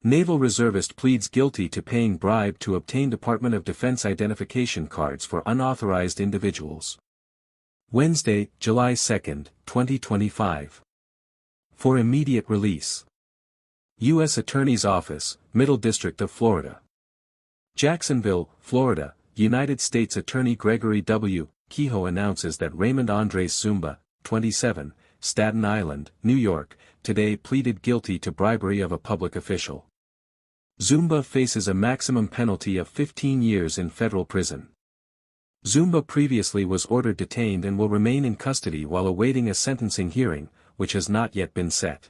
Naval reservist pleads guilty to paying bribe to obtain Department of Defense identification cards for unauthorized individuals. Wednesday, July 2, 2025. For immediate release. U.S. Attorney's Office, Middle District of Florida. Jacksonville, Florida, United States Attorney Gregory W. Kehoe announces that Raymond Andres Zumba, 27, Staten Island, New York, today pleaded guilty to bribery of a public official. Zumba faces a maximum penalty of 15 years in federal prison. Zumba previously was ordered detained and will remain in custody while awaiting a sentencing hearing, which has not yet been set.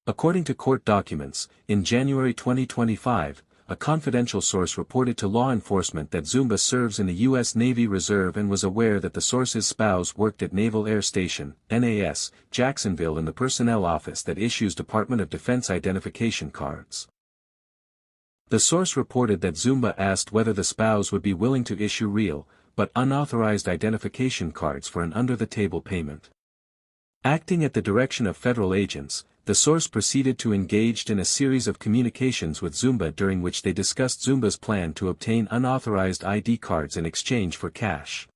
According to court documents, in January 2025, a confidential source reported to law enforcement that Zumba serves in the U.S. Navy Reserve and was aware that the source's spouse worked at Naval Air Station, NAS, Jacksonville in the personnel office that issues Department of Defense identification cards. The source reported that Zumba asked whether the spouse would be willing to issue real, but unauthorized identification cards for an under-the-table payment. Acting at the direction of federal agents, the source proceeded to engage in a series of communications with Zumba during which they discussed Zumba's plan to obtain unauthorized ID cards in exchange for cash.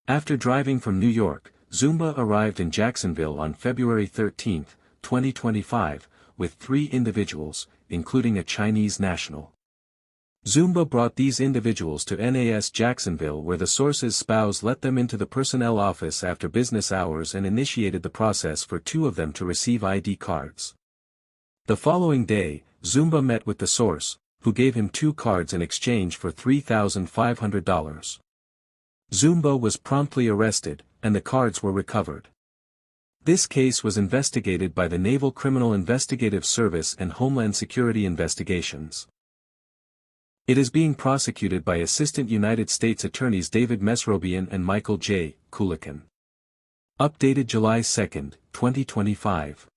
After driving from New York, Zumba arrived in Jacksonville on February 13, 2025, with 3 individuals, including a Chinese national. Zumba brought these individuals to NAS Jacksonville where the source's spouse let them into the personnel office after business hours and initiated the process for 2 of them to receive ID cards. The following day, Zumba met with the source, who gave him 2 cards in exchange for $3,500. Zumba was promptly arrested, and the cards were recovered. This case was investigated by the Naval Criminal Investigative Service and Homeland Security Investigations. It is being prosecuted by Assistant United States Attorneys David Mesrobian and Michael J. Kulikin. Updated July 2, 2025.